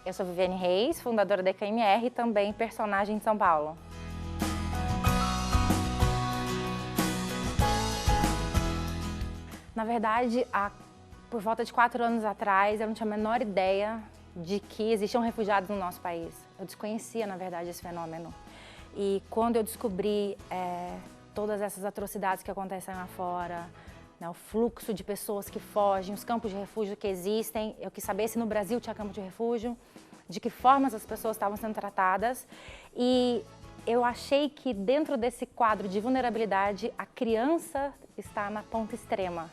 Eu sou Viviane Reis, fundadora da EKMR e também personagem de São Paulo. Na verdade, por volta de 4 anos atrás, eu não tinha a menor ideia de que existiam refugiados no nosso país. Eu desconhecia, na verdade, esse fenômeno. E quando eu descobri todas essas atrocidades que acontecem lá fora, né, o fluxo de pessoas que fogem, os campos de refúgio que existem, eu quis saber se no Brasil tinha campo de refúgio, de que formas as pessoas estavam sendo tratadas. E eu achei que dentro desse quadro de vulnerabilidade, a criança está na ponta extrema.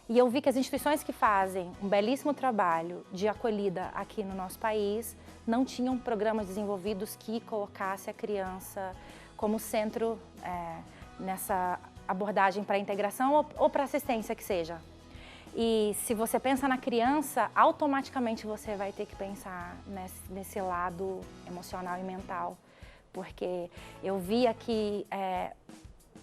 E eu vi que as instituições que fazem um belíssimo trabalho de acolhida aqui no nosso país não tinham programas desenvolvidos que colocassem a criança como centro nessa abordagem para a integração ou para assistência que seja. E se você pensa na criança, automaticamente você vai ter que pensar nesse lado emocional e mental. Porque eu via que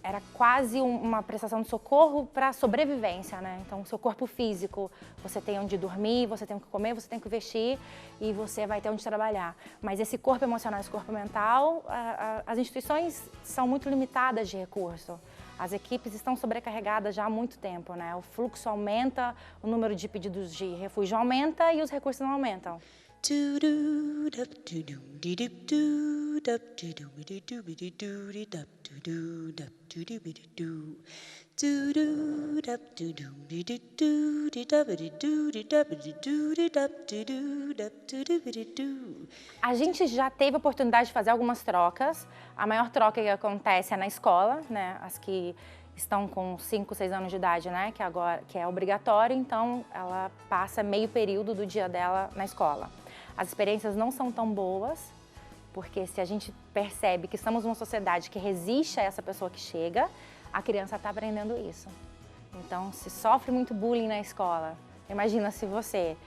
era quase uma prestação de socorro para a sobrevivência, né? Então, o seu corpo físico, você tem onde dormir, você tem o que comer, você tem o que vestir e você vai ter onde trabalhar. Mas esse corpo emocional, esse corpo mental, as instituições são muito limitadas de recurso. As equipes estão sobrecarregadas já há muito tempo, né? O fluxo aumenta, o número de pedidos de refúgio aumenta e os recursos não aumentam. A gente já teve a oportunidade de fazer algumas trocas. A maior troca que acontece é na escola, né? As que estão com 5, 6 anos de idade, né? Que é obrigatório, então ela passa meio período do dia dela na escola. As experiências não são tão boas, porque se a gente percebe que estamos numa sociedade que resiste a essa pessoa que chega, a criança está aprendendo isso. Então, se sofre muito bullying na escola, imagina se você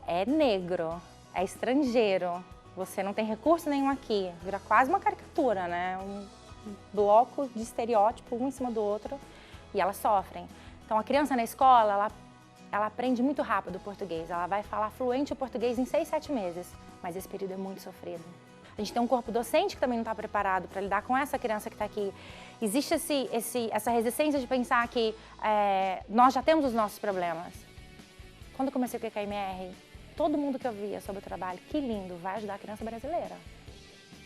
é negro, é estrangeiro, você não tem recurso nenhum aqui, vira quase uma caricatura, né? Um bloco de estereótipo, um em cima do outro, e elas sofrem. Então, a criança na escola, ela aprende muito rápido o português, ela vai falar fluente o português em 6, 7 meses, mas esse período é muito sofrido. A gente tem um corpo docente que também não está preparado para lidar com essa criança que está aqui. Existe essa resistência de pensar que nós já temos os nossos problemas. Quando eu comecei com a EKMR, todo mundo que eu via sobre o trabalho, que lindo, vai ajudar a criança brasileira.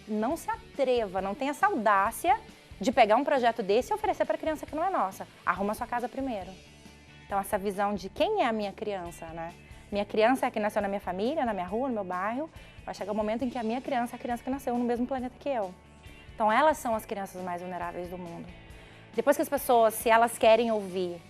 Não se atreva, não tenha essa audácia de pegar um projeto desse e oferecer para a criança que não é nossa. Arruma a sua casa primeiro. Então, essa visão de quem é a minha criança, né? Minha criança é a que nasceu na minha família, na minha rua, no meu bairro. Vai chegar o momento em que a minha criança é a criança que nasceu no mesmo planeta que eu. Então, elas são as crianças mais vulneráveis do mundo. Depois que as pessoas, se elas querem ouvir,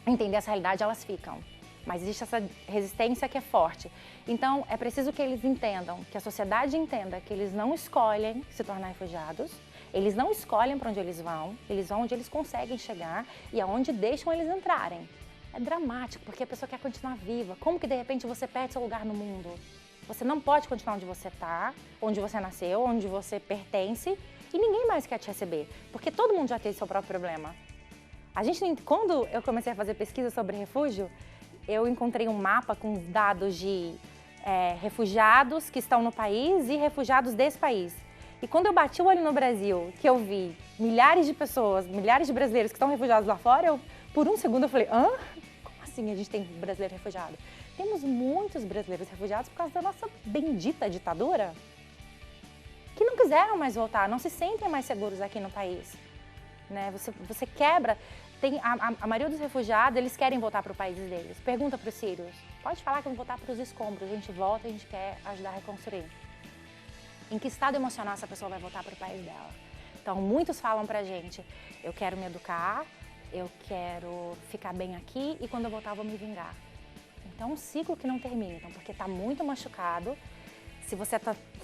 entender essa realidade, elas ficam. Mas existe essa resistência que é forte. Então, é preciso que eles entendam, que a sociedade entenda que eles não escolhem se tornar refugiados, eles não escolhem para onde eles vão onde eles conseguem chegar e aonde deixam eles entrarem. É dramático, porque a pessoa quer continuar viva. Como que, de repente, você perde seu lugar no mundo? Você não pode continuar onde você está, onde você nasceu, onde você pertence, e ninguém mais quer te receber, porque todo mundo já teve seu próprio problema. Quando eu comecei a fazer pesquisa sobre refúgio, eu encontrei um mapa com dados de refugiados que estão no país e refugiados desse país. E quando eu bati o olho no Brasil, que eu vi milhares de pessoas, milhares de brasileiros que estão refugiados lá fora, por um segundo eu falei, hã? Como assim a gente tem brasileiro refugiado? Temos muitos brasileiros refugiados por causa da nossa bendita ditadura, que não quiseram mais voltar, não se sentem mais seguros aqui no país. Né? Você quebra... A maioria dos refugiados, eles querem voltar para o país deles. Pergunta para os sírios, pode falar que vão voltar para os escombros, a gente volta, a gente quer ajudar a reconstruir. Em que estado emocional essa pessoa vai voltar para o país dela? Então, muitos falam pra gente, eu quero me educar, eu quero ficar bem aqui e quando eu voltar eu vou me vingar. Então, é um ciclo que não termina, então, porque está muito machucado. Se você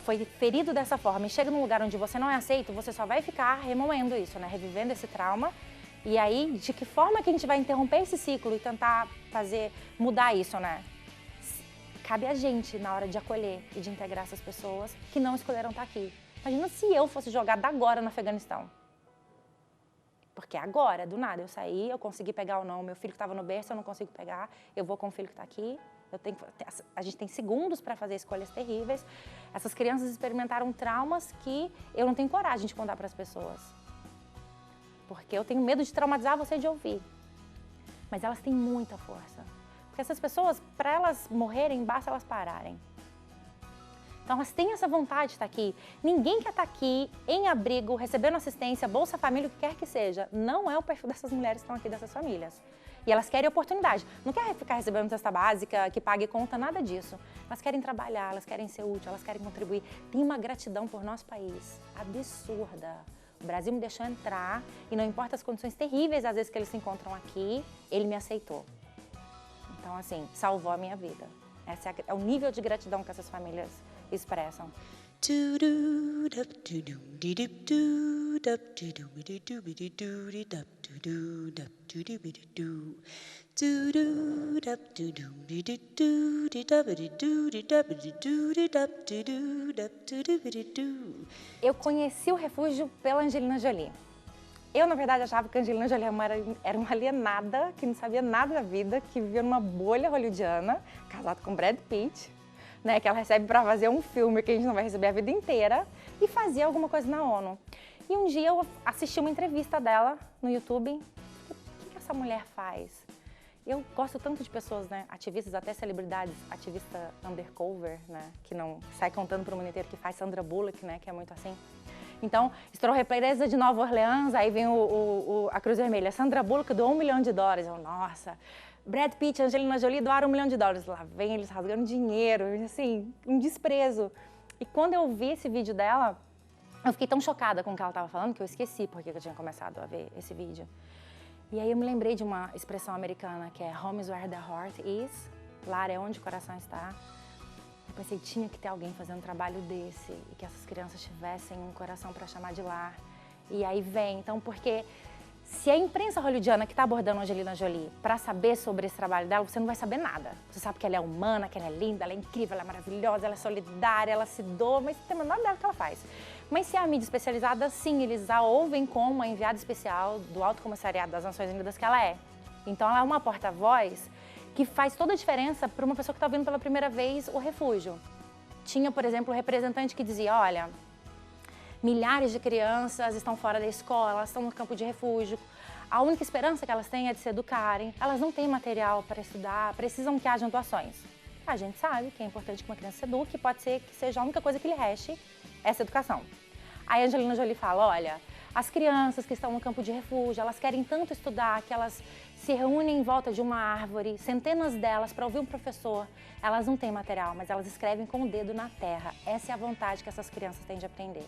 foi ferido dessa forma e chega num lugar onde você não é aceito, você só vai ficar remoendo isso, né? Revivendo esse trauma. E aí, de que forma que a gente vai interromper esse ciclo e tentar mudar isso, né? Cabe a gente, na hora de acolher e de integrar essas pessoas que não escolheram estar aqui. Imagina se eu fosse jogada agora no Afeganistão. Porque agora, do nada, eu saí, eu consegui pegar ou não. Meu filho que estava no berço, eu não consigo pegar. Eu vou com o filho que está aqui. A gente tem segundos para fazer escolhas terríveis. Essas crianças experimentaram traumas que eu não tenho coragem de contar para as pessoas. Porque eu tenho medo de traumatizar você de ouvir. Mas elas têm muita força. Porque essas pessoas, para elas morrerem, basta elas pararem. Então, elas têm essa vontade de estar aqui. Ninguém quer estar aqui, em abrigo, recebendo assistência, Bolsa Família, o que quer que seja. Não é o perfil dessas mulheres que estão aqui, dessas famílias. E elas querem oportunidade. Não querem ficar recebendo cesta básica, que pague conta, nada disso. Elas querem trabalhar, elas querem ser úteis, elas querem contribuir. Tem uma gratidão por nosso país absurda. O Brasil me deixou entrar e não importa as condições terríveis, às vezes, que eles se encontram aqui, ele me aceitou. Então, assim, salvou a minha vida. Esse é o nível de gratidão que essas famílias expressam. Eu conheci o refúgio pela Angelina Jolie. Eu, na verdade, achava que a Angelina Jolie era uma alienada, que não sabia nada da vida, que vivia numa bolha hollywoodiana, casada com Brad Pitt, né, que ela recebe para fazer um filme que a gente não vai receber a vida inteira, e fazia alguma coisa na ONU. E um dia eu assisti uma entrevista dela no YouTube. O que essa mulher faz? Eu gosto tanto de pessoas, né, ativistas, até celebridades, ativista undercover, né, que não sai contando para o mundo inteiro, que faz Sandra Bullock, né, que é muito assim. Então, estourou a represa de Nova Orleans, aí vem a Cruz Vermelha. Sandra Bullock doou $1 milhão. Eu, nossa, Brad Pitt e Angelina Jolie doaram $1 milhão. Lá vem eles rasgando dinheiro, assim, um desprezo. E quando eu vi esse vídeo dela, eu fiquei tão chocada com o que ela estava falando que eu esqueci porque eu tinha começado a ver esse vídeo. E aí eu me lembrei de uma expressão americana que é home is where the heart is. Lar é onde o coração está. Eu pensei, tinha que ter alguém fazendo um trabalho desse e que essas crianças tivessem um coração para chamar de lar. E aí vem, então, porque se a imprensa hollywoodiana que está abordando a Angelina Jolie para saber sobre esse trabalho dela, você não vai saber nada. Você sabe que ela é humana, que ela é linda, ela é incrível, ela é maravilhosa, ela é solidária, ela se doa, mas tem a menor ideia do que ela faz. Mas se é a mídia especializada, sim, eles a ouvem como uma enviada especial do Alto Comissariado das Nações Unidas que ela é. Então, ela é uma porta-voz que faz toda a diferença para uma pessoa que está ouvindo pela primeira vez o refúgio. Tinha, por exemplo, um representante que dizia, olha, milhares de crianças estão fora da escola, elas estão no campo de refúgio, a única esperança que elas têm é de se educarem, elas não têm material para estudar, precisam que hajam doações. A gente sabe que é importante que uma criança se eduque, pode ser que seja a única coisa que lhe reste essa educação. Aí a Angelina Jolie fala, olha, as crianças que estão no campo de refúgio, elas querem tanto estudar que elas se reúnem em volta de uma árvore, centenas delas, para ouvir um professor. Elas não têm material, mas elas escrevem com o dedo na terra. Essa é a vontade que essas crianças têm de aprender.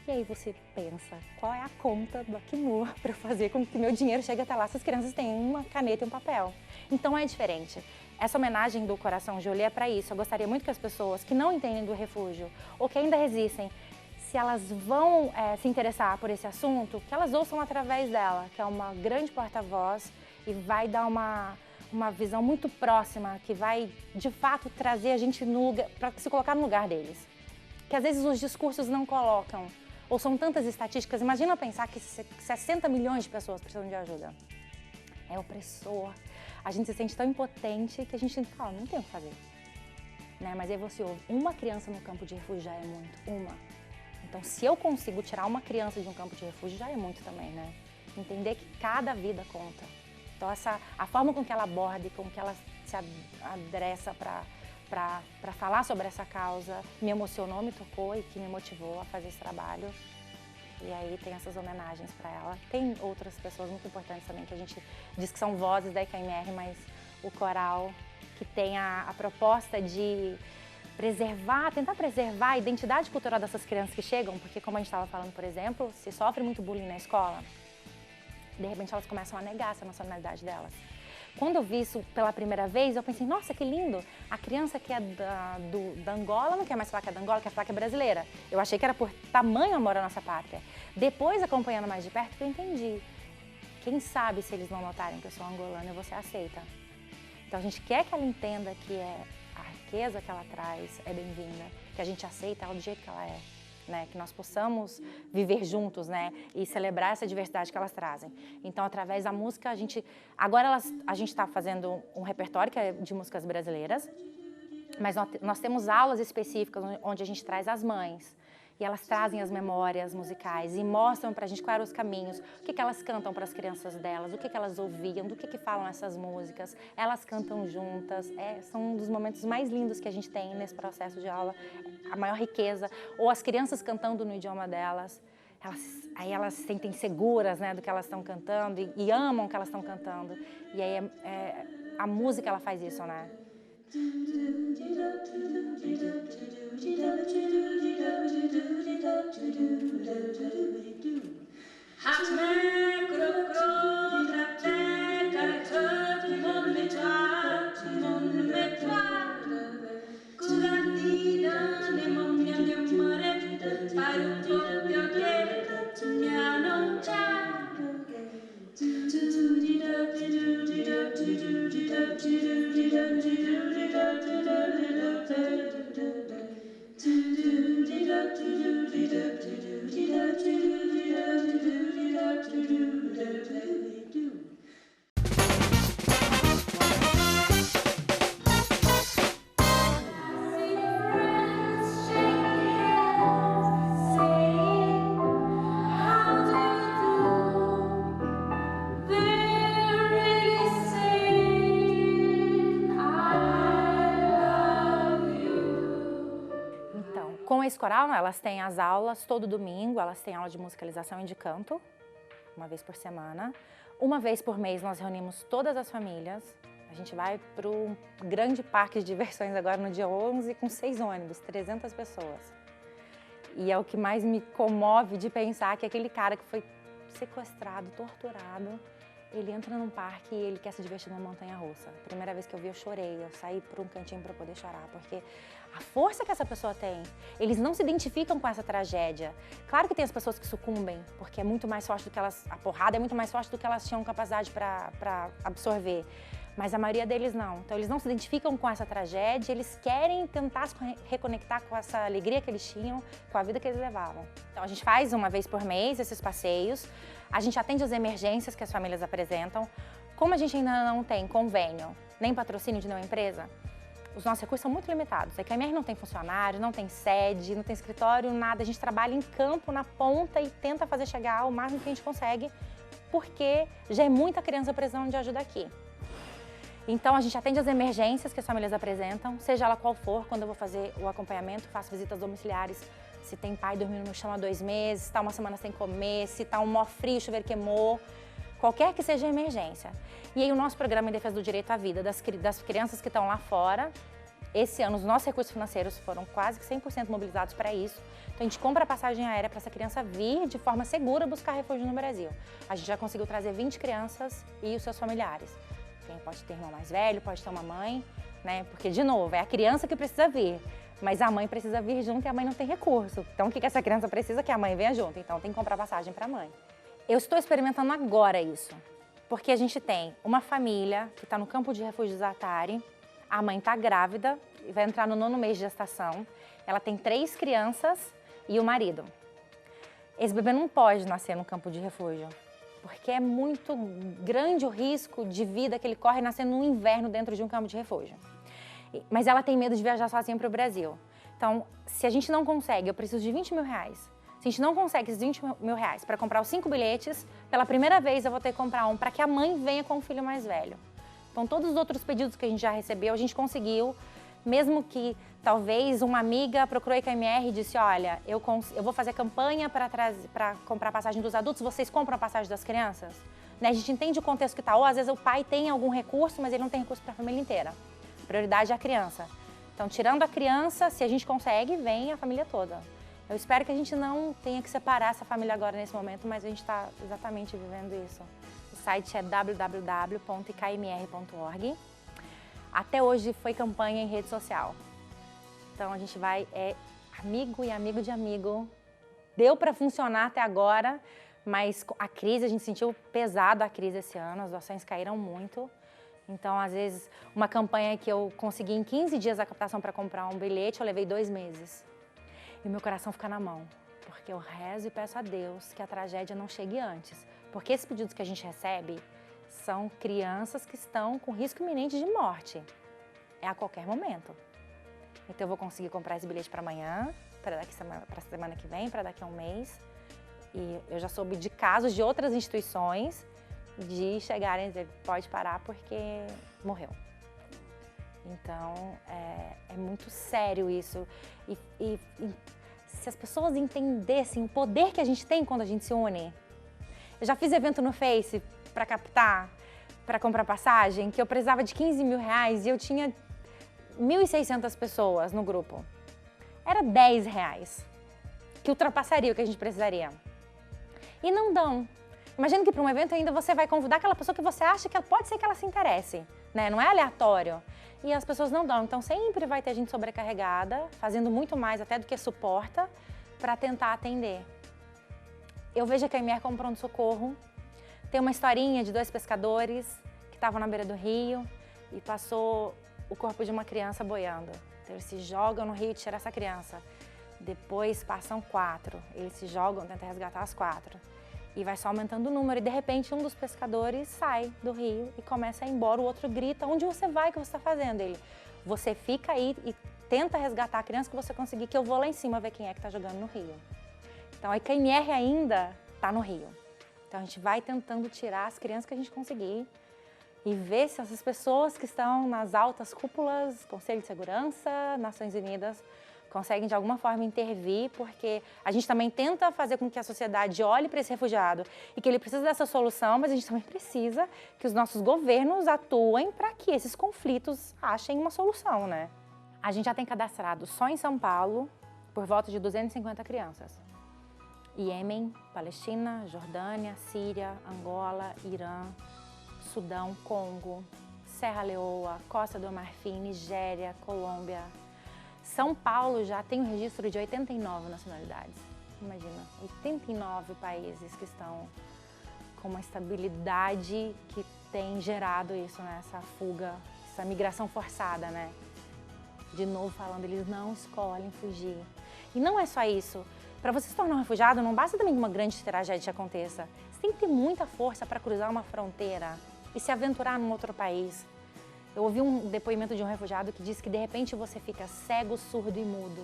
E aí você pensa, qual é a conta do Acnur para fazer com que meu dinheiro chegue até lá? Essas crianças têm uma caneta e um papel. Então é diferente. Essa homenagem do Coração Jolie é para isso. Eu gostaria muito que as pessoas que não entendem do refúgio ou que ainda resistem, se elas vão se interessar por esse assunto, que elas ouçam através dela, que é uma grande porta-voz e vai dar uma visão muito próxima, que vai, de fato, trazer a gente para se colocar no lugar deles. Que às vezes os discursos não colocam, ou são tantas estatísticas. Imagina pensar que 60 milhões de pessoas precisam de ajuda. É opressor. A gente se sente tão impotente que a gente fala, não tem o que fazer. Né? Mas aí você ouve, uma criança no campo de refúgio já é muito, uma. Então, se eu consigo tirar uma criança de um campo de refúgio, já é muito também, né? Entender que cada vida conta. Então, a forma com que ela aborda e com que ela se adressa para falar sobre essa causa me emocionou, me tocou e que me motivou a fazer esse trabalho. E aí tem essas homenagens para ela. Tem outras pessoas muito importantes também que a gente diz que são vozes da IKMR, mas o coral que tem a proposta de tentar preservar a identidade cultural dessas crianças que chegam, porque como a gente estava falando, por exemplo, se sofre muito bullying na escola, de repente elas começam a negar essa nacionalidade delas. Quando eu vi isso pela primeira vez, eu pensei, nossa, que lindo! A criança que é da Angola não quer mais falar que é da Angola, quer falar que é brasileira. Eu achei que era por tamanho amor à nossa pátria. Depois, acompanhando mais de perto, eu entendi. Quem sabe se eles não notarem que eu sou angolana e você aceita. Então a gente quer que ela entenda que a riqueza que ela traz é bem-vinda, que a gente aceita ela do jeito que ela é. né? Que nós possamos viver juntos, né? E celebrar essa diversidade que elas trazem. Então, através da música, agora a gente está fazendo um repertório que é de músicas brasileiras, mas nós temos aulas específicas onde a gente traz as mães. E elas trazem as memórias musicais e mostram pra gente quais eram os caminhos, o que elas cantam para as crianças delas, o que elas ouviam, do que falam essas músicas. Elas cantam juntas, são um dos momentos mais lindos que a gente tem nesse processo de aula, a maior riqueza. Ou as crianças cantando no idioma delas, aí elas se sentem seguras, né, do que elas estão cantando e amam o que elas estão cantando. E aí a música ela faz isso, né? Com esse coral, elas têm as aulas todo domingo, elas têm aula de musicalização e de canto, uma vez por semana. Uma vez por mês nós reunimos todas as famílias. A gente vai para um grande parque de diversões agora no dia 11 com 6 ônibus, 300 pessoas. E é o que mais me comove de pensar que aquele cara que foi sequestrado, torturado, ele entra num parque e ele quer se divertir numa montanha-russa. Primeira vez que eu vi, eu chorei. Eu saí para um cantinho para poder chorar, porque a força que essa pessoa tem, eles não se identificam com essa tragédia. Claro que tem as pessoas que sucumbem, porque é muito mais forte do que elas, a porrada é muito mais forte do que elas tinham capacidade para absorver. Mas a maioria deles não. Então eles não se identificam com essa tragédia, eles querem tentar se reconectar com essa alegria que eles tinham, com a vida que eles levavam. Então a gente faz uma vez por mês esses passeios, a gente atende as emergências que as famílias apresentam. Como a gente ainda não tem convênio, nem patrocínio de nenhuma empresa, os nossos recursos são muito limitados. A EQMR não tem funcionário, não tem sede, não tem escritório, nada. A gente trabalha em campo, na ponta e tenta fazer chegar o máximo que a gente consegue, porque já é muita criança precisando de ajuda aqui. Então, a gente atende as emergências que as famílias apresentam, seja ela qual for. Quando eu vou fazer o acompanhamento, faço visitas domiciliares. Se tem pai dormindo no chão há 2 meses, se está uma semana sem comer, se está um mó frio, o chuveiro queimou, qualquer que seja a emergência. E aí o nosso programa em defesa do direito à vida das crianças que estão lá fora, esse ano os nossos recursos financeiros foram quase que 100% mobilizados para isso. Então, a gente compra a passagem aérea para essa criança vir de forma segura buscar refúgio no Brasil. A gente já conseguiu trazer 20 crianças e os seus familiares. Quem pode ter irmão mais velho, pode ter uma mãe, né? Porque, de novo, é a criança que precisa vir, mas a mãe precisa vir junto e a mãe não tem recurso. Então, o que essa criança precisa? Que a mãe venha junto. Então, tem que comprar passagem para a mãe. Eu estou experimentando agora isso, porque a gente tem uma família que está no campo de refúgio de Zatari, a mãe está grávida, vai entrar no 9º mês de gestação, ela tem 3 crianças e o marido. Esse bebê não pode nascer no campo de refúgio, porque é muito grande o risco de vida que ele corre nascendo no inverno dentro de um campo de refúgio. Mas ela tem medo de viajar sozinha para o Brasil. Então, se a gente não consegue, eu preciso de 20 mil reais. Se a gente não consegue esses 20 mil reais para comprar os 5 bilhetes, pela primeira vez eu vou ter que comprar um para que a mãe venha com o filho mais velho. Então, todos os outros pedidos que a gente já recebeu, a gente conseguiu, mesmo que talvez uma amiga procurou a EQMR e disse, olha, eu vou fazer campanha para comprar a passagem dos adultos, vocês compram a passagem das crianças? Né? A gente entende o contexto que está, ou às vezes o pai tem algum recurso, mas ele não tem recurso para a família inteira. A prioridade é a criança. Então, tirando a criança, se a gente consegue, vem a família toda. Eu espero que a gente não tenha que separar essa família agora nesse momento, mas a gente está exatamente vivendo isso. O site é www.ikmr.org. Até hoje foi campanha em rede social. Então a gente vai, amigo e amigo de amigo. Deu para funcionar até agora, mas a crise, a gente sentiu pesado a crise esse ano, as doações caíram muito. Então, às vezes, uma campanha que eu consegui em 15 dias a captação para comprar um bilhete, eu levei 2 meses. e meu coração fica na mão, porque eu rezo e peço a Deus que a tragédia não chegue antes, porque esses pedidos que a gente recebe são crianças que estão com risco iminente de morte, é a qualquer momento. Então eu vou conseguir comprar esse bilhete para amanhã, para a semana que vem, para daqui a um mês, e eu já soube de casos de outras instituições de chegarem e dizer, pode parar porque morreu. Então, é muito sério isso. E se as pessoas entendessem o poder que a gente tem quando a gente se une. Eu já fiz evento no Face para captar, para comprar passagem, que eu precisava de 15 mil reais e eu tinha 1.600 pessoas no grupo. Era 10 reais, que ultrapassaria o que a gente precisaria. E não dão. Imagina que para um evento ainda você vai convidar aquela pessoa que você acha que pode ser que ela se interesse, né? Não é aleatório. E as pessoas não dão. Então sempre vai ter gente sobrecarregada, fazendo muito mais até do que suporta, para tentar atender. Eu vejo a KMR como pronto-socorro. Tem uma historinha de 2 pescadores que estavam na beira do rio e passou o corpo de uma criança boiando. Então eles se jogam no rio e tiram essa criança. Depois passam 4. Eles se jogam, tentam resgatar as 4. E vai só aumentando o número, e de repente um dos pescadores sai do rio e começa a ir embora, o outro grita, onde você vai, o que você está fazendo? Ele, você fica aí e tenta resgatar a criança que você conseguir, que eu vou lá em cima ver quem é que está jogando no rio. Então a KMR ainda está no rio. Então a gente vai tentando tirar as crianças que a gente conseguir e ver se essas pessoas que estão nas altas cúpulas, Conselho de Segurança, Nações Unidas, conseguem de alguma forma intervir, porque a gente também tenta fazer com que a sociedade olhe para esse refugiado e que ele precisa dessa solução, mas a gente também precisa que os nossos governos atuem para que esses conflitos achem uma solução, né? A gente já tem cadastrado só em São Paulo por volta de 250 crianças. Iêmen, Palestina, Jordânia, Síria, Angola, Irã, Sudão, Congo, Serra Leoa, Costa do Marfim, Nigéria, Colômbia. São Paulo já tem um registro de 89 nacionalidades. Imagina, 89 países que estão com uma estabilidade que tem gerado isso, né? Essa fuga, essa migração forçada, né? De novo falando, eles não escolhem fugir. E não é só isso. Para você se tornar um refugiado, não basta também que uma grande tragédia aconteça. Você tem que ter muita força para cruzar uma fronteira e se aventurar num outro país. Eu ouvi um depoimento de um refugiado que disse que de repente você fica cego, surdo e mudo.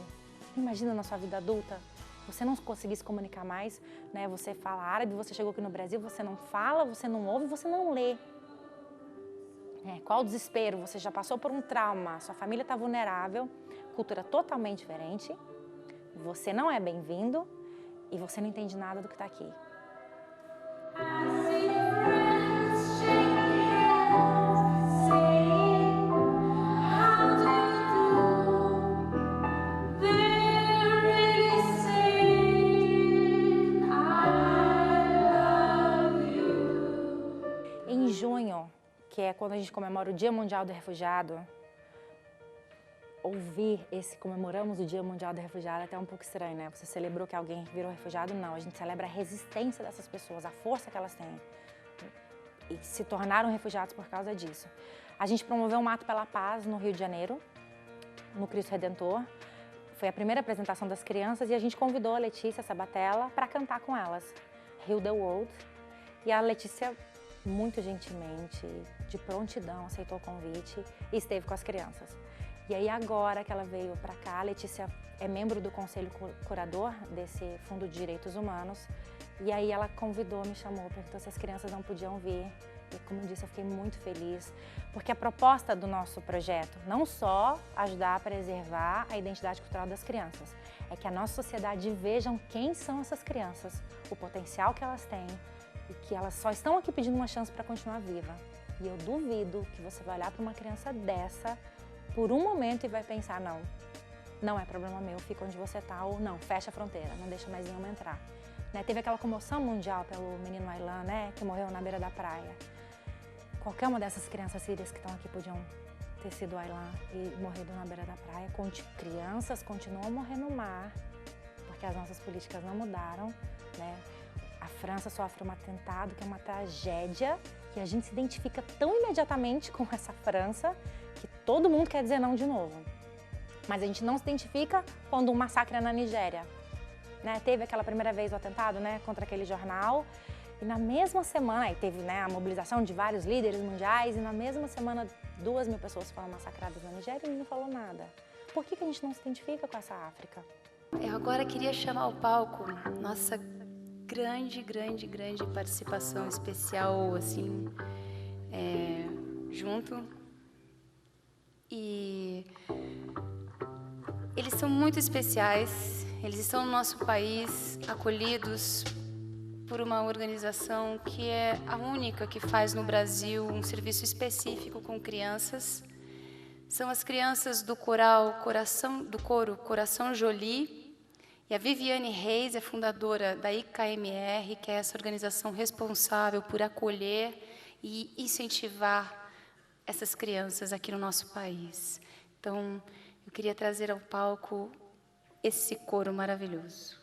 Imagina na sua vida adulta, você não conseguir se comunicar mais, né? Você fala árabe, você chegou aqui no Brasil, você não fala, você não ouve, você não lê. Qual o desespero? Você já passou por um trauma, sua família está vulnerável, cultura totalmente diferente, você não é bem-vindo e você não entende nada do que está aqui. Em junho, que é quando a gente comemora o Dia Mundial do Refugiado, comemoramos o Dia Mundial do Refugiado é até um pouco estranho, né? Você celebrou que alguém virou refugiado? Não, a gente celebra a resistência dessas pessoas, a força que elas têm e se tornaram refugiados por causa disso. A gente promoveu um ato pela paz no Rio de Janeiro, no Cristo Redentor. Foi a primeira apresentação das crianças e a gente convidou a Letícia Sabatella para cantar com elas, Heal the World. E a Letícia, muito gentilmente, de prontidão, aceitou o convite e esteve com as crianças. E aí agora que ela veio para cá, a Letícia é membro do Conselho Curador desse Fundo de Direitos Humanos. E aí ela convidou, me chamou, perguntou se as crianças não podiam vir. E como eu disse, eu fiquei muito feliz, porque a proposta do nosso projeto não só ajudar a preservar a identidade cultural das crianças, é que a nossa sociedade vejam quem são essas crianças, o potencial que elas têm e que elas só estão aqui pedindo uma chance para continuar viva. E eu duvido que você vai olhar para uma criança dessa por um momento e vai pensar, não é problema meu, fica onde você está, ou não, fecha a fronteira, não deixa mais nenhuma entrar. Né? Teve aquela comoção mundial pelo menino Aylan, né, que morreu na beira da praia. Qualquer uma dessas crianças sírias que estão aqui podiam ter sido Aylan e morrido na beira da praia. Crianças continuam a morrer no mar, porque as nossas políticas não mudaram, né? A França sofre um atentado que é uma tragédia, que a gente se identifica tão imediatamente com essa França que todo mundo quer dizer não de novo. Mas a gente não se identifica quando um massacre é na Nigéria. Né? Teve aquela primeira vez o atentado, né, contra aquele jornal, e na mesma semana, aí teve, né, a mobilização de vários líderes mundiais, e na mesma semana 2.000 pessoas foram massacradas na Nigéria e ninguém falou nada. Por que a gente não se identifica com essa África? Eu agora queria chamar ao palco nossa grande participação especial, assim, junto. E eles são muito especiais, eles estão no nosso país, acolhidos por uma organização que é a única que faz no Brasil um serviço específico com crianças. São as crianças do coro Coração Jolie, e a Viviane Reis é fundadora da IKMR, que é essa organização responsável por acolher e incentivar essas crianças aqui no nosso país. Então, eu queria trazer ao palco esse coro maravilhoso.